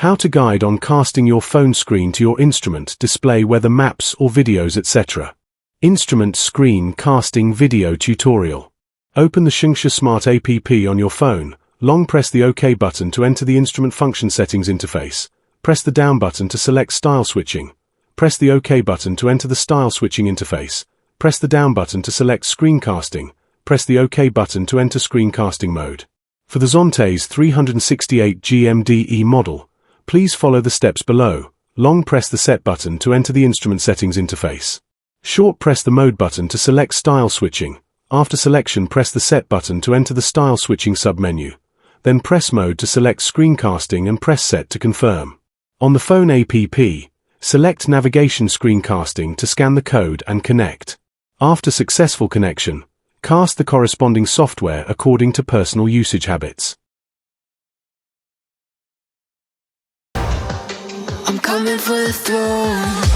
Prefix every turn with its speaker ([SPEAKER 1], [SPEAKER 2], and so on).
[SPEAKER 1] How to guide on casting your phone screen to your instrument display, whether maps or videos, etc. Instrument screen casting video tutorial. Open the Zontes Smart app on your phone. Long press the OK button to enter the instrument function settings interface. Press the down button to select style switching. Press the OK button to enter the style switching interface. Press the down button to select screencasting. Press the OK button to enter screencasting mode. For the Zontes 368 GMDE model, please follow the steps below. Long press the set button to enter the instrument settings interface. Short press the mode button to select style switching. After selection, press the set button to enter the style switching submenu. Then press mode to select screencasting and press set to confirm. On the phone app, select navigation screencasting to scan the code and connect. After successful connection, cast the corresponding software according to personal usage habits.
[SPEAKER 2] I'm coming for the throne.